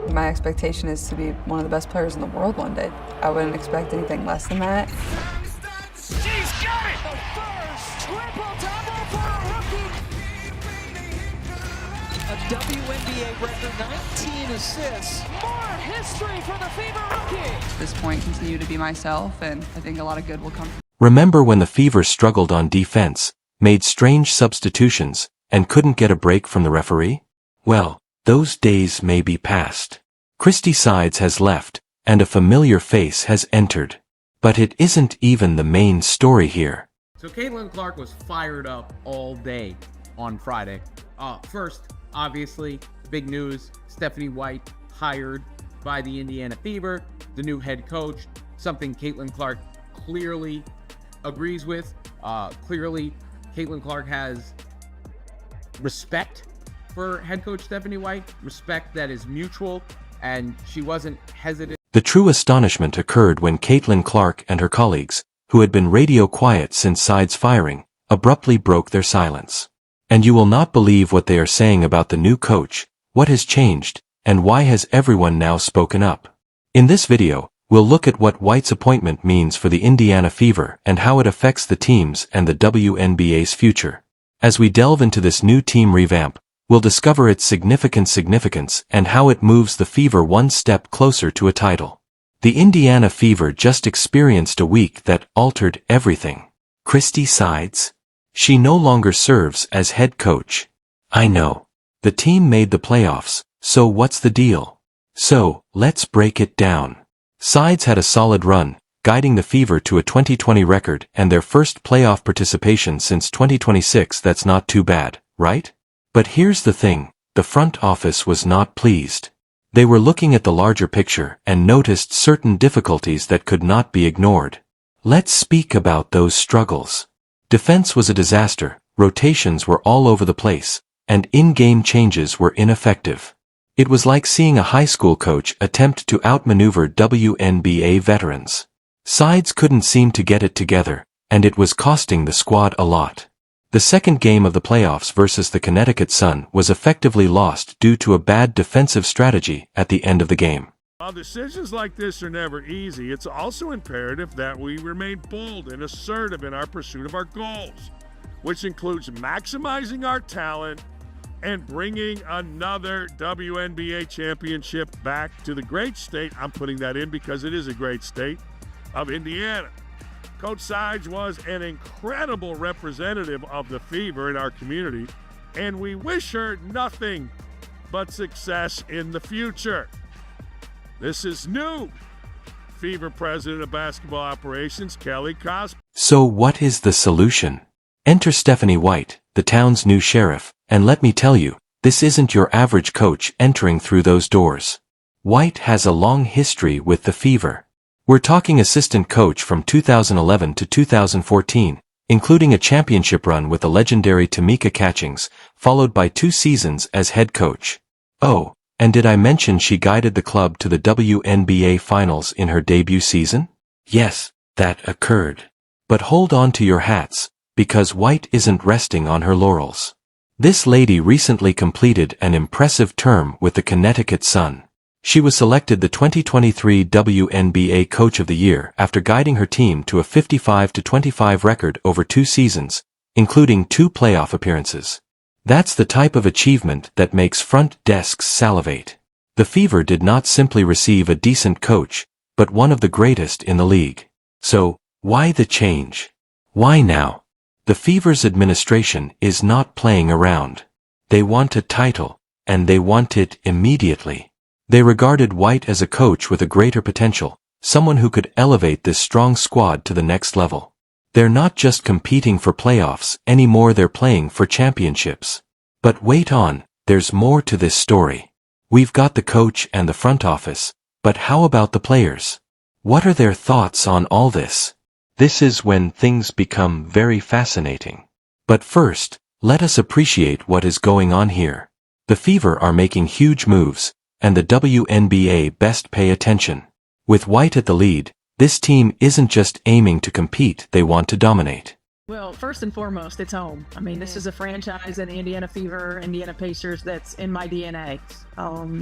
My expectation is to be one of the best players in the world one day. I wouldn't expect anything less than that. She's got it! The first triple-double for a rookie! A WNBA record 19 assists. More history for the Fever rookie! At this point, continue to be myself, and I think a lot of good will come from it. Remember when the Fever struggled on defense, made strange substitutions, and couldn't get a break from the referee? Well, those days may be past. Christy Sides has left, and a familiar face has entered. But it isn't even the main story here. So Caitlin Clark was fired up all day on Friday. First, obviously, big news, Stephanie White hired by the Indiana Fever, the new head coach, something Caitlin Clark clearly agrees with. Clearly, Caitlin Clark has respect for head coach Stephanie White, respect that is mutual, and she wasn't hesitant. The true astonishment occurred when Caitlin Clark and her colleagues, who had been radio quiet since Sides' firing, abruptly broke their silence. And you will not believe what they are saying about the new coach, what has changed, and why has everyone now spoken up. In this video, we'll look at what White's appointment means for the Indiana Fever and how it affects the teams and the WNBA's future. As we delve into this new team revamp, we'll discover its significance and how it moves the Fever one step closer to a title. The Indiana Fever just experienced a week that altered everything. Christy Sides? She no longer serves as head coach. I know. The team made the playoffs, so what's the deal? So, let's break it down. Sides had a solid run, guiding the Fever to a 2020 record and their first playoff participation since 2026. That's not too bad, right? But here's the thing, the front office was not pleased. They were looking at the larger picture and noticed certain difficulties that could not be ignored. Let's speak about those struggles. Defense was a disaster, rotations were all over the place, and in-game changes were ineffective. It was like seeing a high school coach attempt to outmaneuver WNBA veterans. Sides couldn't seem to get it together, and it was costing the squad a lot. The second game of the playoffs versus the Connecticut Sun was effectively lost due to a bad defensive strategy at the end of the game. While decisions like this are never easy, it's also imperative that we remain bold and assertive in our pursuit of our goals, which includes maximizing our talent and bringing another WNBA championship back to the great state, I'm putting that in because it is a great state, of Indiana. Coach Sides was an incredible representative of the Fever in our community, and we wish her nothing but success in the future. This is new. Fever President of Basketball Operations, Kelly Cosby. So what is the solution? Enter Stephanie White, the town's new sheriff, and let me tell you, this isn't your average coach entering through those doors. White has a long history with the Fever. We're talking assistant coach from 2011 to 2014, including a championship run with the legendary Tamika Catchings, followed by 2 seasons as head coach. Oh, and did I mention she guided the club to the WNBA Finals in her debut season? Yes, that occurred. But hold on to your hats, because White isn't resting on her laurels. This lady recently completed an impressive term with the Connecticut Sun. She was selected the 2023 WNBA Coach of the Year after guiding her team to a 55-25 record over 2 seasons, including 2 playoff appearances. That's the type of achievement that makes front desks salivate. The Fever did not simply receive a decent coach, but one of the greatest in the league. So, why the change? Why now? The Fever's administration is not playing around. They want a title, and they want it immediately. They regarded White as a coach with a greater potential, someone who could elevate this strong squad to the next level. They're not just competing for playoffs anymore, they're playing for championships. But wait on, there's more to this story. We've got the coach and the front office, but how about the players? What are their thoughts on all this? This is when things become very fascinating. But first, let us appreciate what is going on here. The Fever are making huge moves, and the WNBA best pay attention. With White at the lead, this team isn't just aiming to compete, they want to dominate. Well, first and foremost, it's home. I mean, this is a franchise in the Indiana Fever, Indiana Pacers that's in my DNA.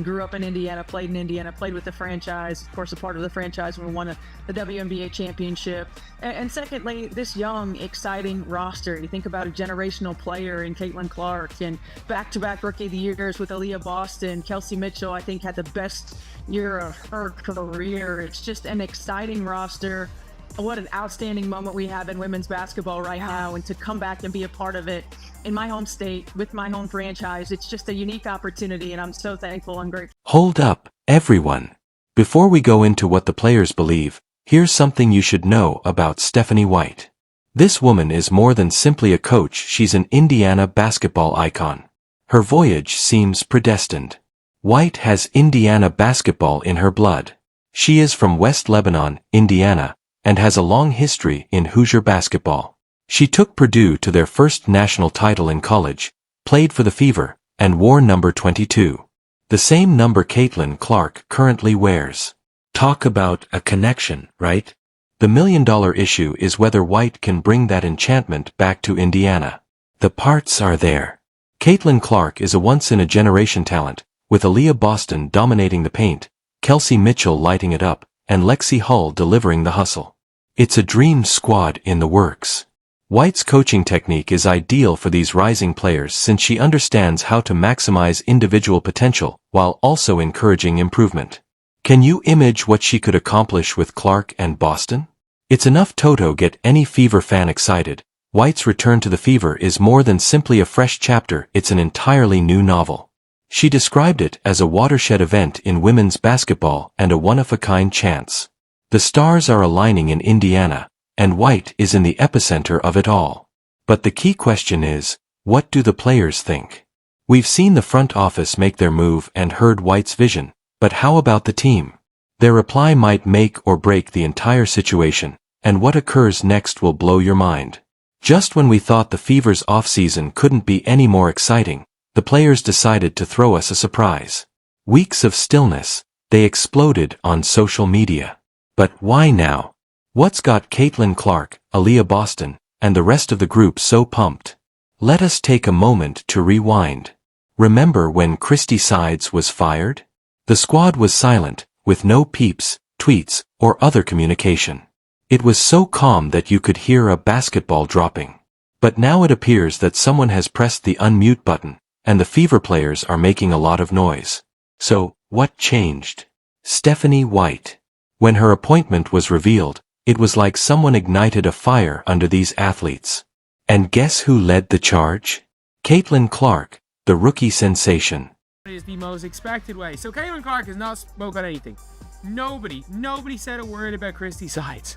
Grew up in Indiana, played in Indiana, played with the franchise, of course, a part of the franchise when we won the WNBA championship. And secondly, this young, exciting roster. You think about a generational player in Caitlin Clark and back-to-back Rookie of the Years with Aaliyah Boston. Kelsey Mitchell, I think, had the best year of her career. It's just an exciting roster. What an outstanding moment we have in women's basketball right now, and to come back and be a part of it in my home state with my home franchise, it's just a unique opportunity, and I'm so thankful and grateful. Hold up, everyone. Before we go into what the players believe, here's something you should know about Stephanie White. This woman is more than simply a coach, she's an Indiana basketball icon. Her voyage seems predestined. White has Indiana basketball in her blood. She is from West Lebanon, Indiana, and has a long history in Hoosier basketball. She took Purdue to their first national title in college, played for the Fever, and wore number 22. The same number Caitlin Clark currently wears. Talk about a connection, right? The million-dollar issue is whether White can bring that enchantment back to Indiana. The parts are there. Caitlin Clark is a once-in-a-generation talent, with Aaliyah Boston dominating the paint, Kelsey Mitchell lighting it up, and Lexi Hull delivering the hustle. It's a dream squad in the works. White's coaching technique is ideal for these rising players since she understands how to maximize individual potential while also encouraging improvement. Can you imagine what she could accomplish with Clark and Boston? It's enough to get any Fever fan excited. White's return to the Fever is more than simply a fresh chapter, it's an entirely new novel. She described it as a watershed event in women's basketball and a one-of-a-kind chance. The stars are aligning in Indiana, and White is in the epicenter of it all. But the key question is, what do the players think? We've seen the front office make their move and heard White's vision, but how about the team? Their reply might make or break the entire situation, and what occurs next will blow your mind. Just when we thought the Fever's off-season couldn't be any more exciting, the players decided to throw us a surprise. Weeks of stillness, they exploded on social media. But why now? What's got Caitlin Clark, Aaliyah Boston, and the rest of the group so pumped? Let us take a moment to rewind. Remember when Christy Sides was fired? The squad was silent, with no peeps, tweets, or other communication. It was so calm that you could hear a basketball dropping. But now it appears that someone has pressed the unmute button, and the Fever players are making a lot of noise. So, what changed? Stephanie White. When her appointment was revealed, it was like someone ignited a fire under these athletes. And guess who led the charge? Caitlin Clark, the rookie sensation. It is the most expected way. So Caitlin Clark has not spoken anything. Nobody said a word about Christy Sides.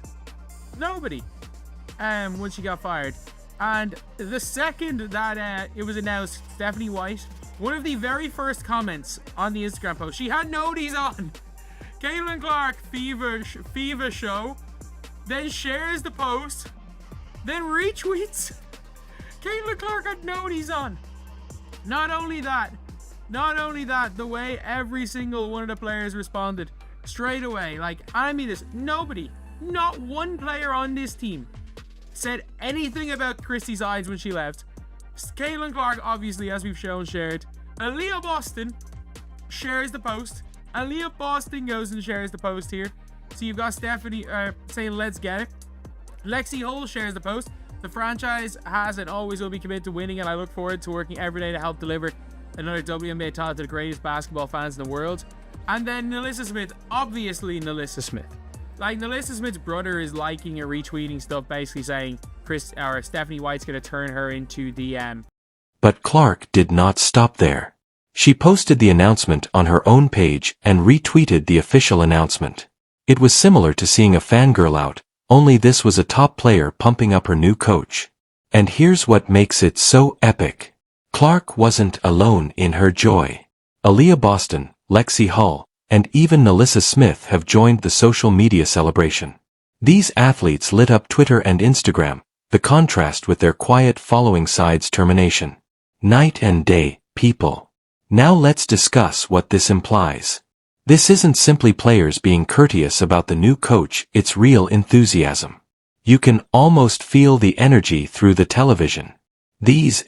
Nobody. When she got fired. And the second that it was announced, Stephanie White, one of the very first comments on the Instagram post, she had noties on. Caitlin Clark, Fever show, then shares the post, then retweets. Caitlin Clark had noties on. Not only that, the way every single one of the players responded straight away. Like, I mean this, nobody, not one player on this team said anything about Christy Sides when she left. Caitlin Clark, obviously, as we've shown, shared. Aaliyah Boston shares the post. Aaliyah Boston goes and shares the post here. So you've got Stephanie saying, let's get it. Lexi Hull shares the post. The franchise has and always will be committed to winning, and I look forward to working every day to help deliver another WNBA title to the greatest basketball fans in the world. And then Nalissa Smith, obviously Nalissa Smith. Like, Nalissa Smith's brother is liking and retweeting stuff basically saying Stephanie White's going to turn her into the But Clark did not stop there. She posted the announcement on her own page and retweeted the official announcement. It was similar to seeing a fangirl out, only this was a top player pumping up her new coach. And here's what makes it so epic. Clark wasn't alone in her joy. Aaliyah Boston, Lexi Hull, and even Nalissa Smith have joined the social media celebration. These athletes lit up Twitter and Instagram, the contrast with their quiet following Sides' termination. Night and day, people. Now let's discuss what this implies. This isn't simply players being courteous about the new coach, it's real enthusiasm. You can almost feel the energy through the television.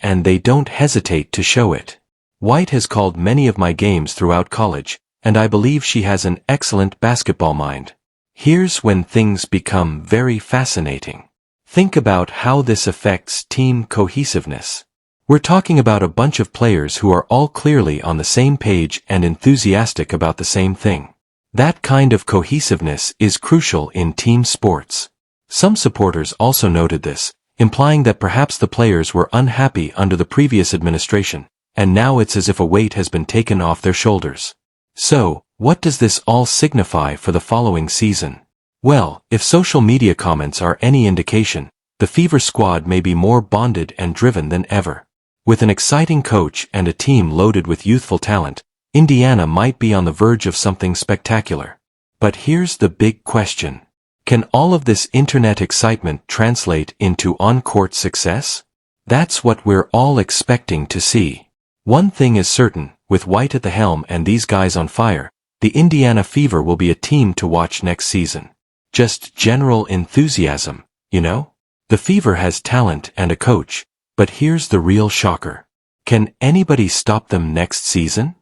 And they don't hesitate to show it. White has called many of my games throughout college, and I believe she has an excellent basketball mind. Here's when things become very fascinating. Think about how this affects team cohesiveness. We're talking about a bunch of players who are all clearly on the same page and enthusiastic about the same thing. That kind of cohesiveness is crucial in team sports. Some supporters also noted this, implying that perhaps the players were unhappy under the previous administration, and now it's as if a weight has been taken off their shoulders. So, what does this all signify for the following season? Well, if social media comments are any indication, the Fever squad may be more bonded and driven than ever. With an exciting coach and a team loaded with youthful talent, Indiana might be on the verge of something spectacular. But here's the big question. Can all of this internet excitement translate into on-court success? That's what we're all expecting to see. One thing is certain, with White at the helm and these guys on fire, the Indiana Fever will be a team to watch next season. Just general enthusiasm, you know? The Fever has talent and a coach, but here's the real shocker. Can anybody stop them next season?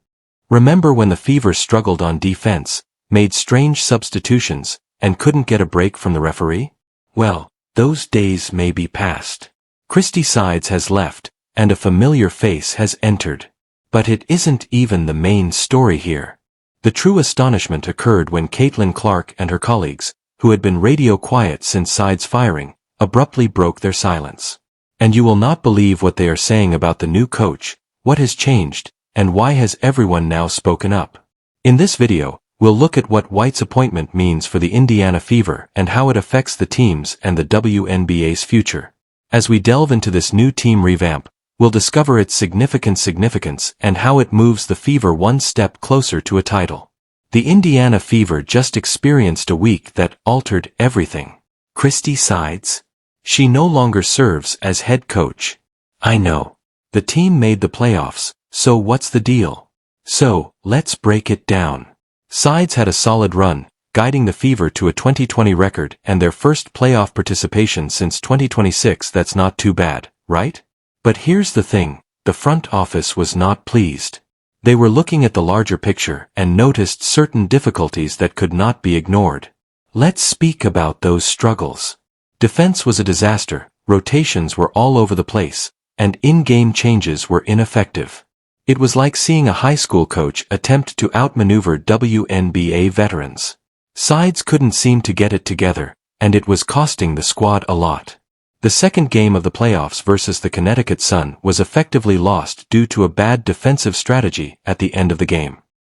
Remember when the Fever struggled on defense, made strange substitutions, and couldn't get a break from the referee? Well, those days may be past. Christy Sides has left, and a familiar face has entered. But it isn't even the main story here. The true astonishment occurred when Caitlin Clark and her colleagues, who had been radio quiet since Sides' firing, abruptly broke their silence. And you will not believe what they are saying about the new coach, what has changed, and why has everyone now spoken up. In this video, we'll look at what White's appointment means for the Indiana Fever and how it affects the teams and the WNBA's future. As we delve into this new team revamp, we'll discover its significance and how it moves the Fever one step closer to a title. The Indiana Fever just experienced a week that altered everything. Christy Sides? She no longer serves as head coach. I know. The team made the playoffs, so what's the deal? So, let's break it down. Sides had a solid run, guiding the Fever to a 2020 record and their first playoff participation since 2026. That's not too bad, right? But here's the thing, the front office was not pleased. They were looking at the larger picture and noticed certain difficulties that could not be ignored. Let's speak about those struggles. Defense was a disaster, rotations were all over the place, and in-game changes were ineffective. It was like seeing a high school coach attempt to outmaneuver WNBA veterans. Sides couldn't seem to get it together, and it was costing the squad a lot. The second game of the playoffs versus the Connecticut Sun was effectively lost due to a bad defensive strategy at the end of the game.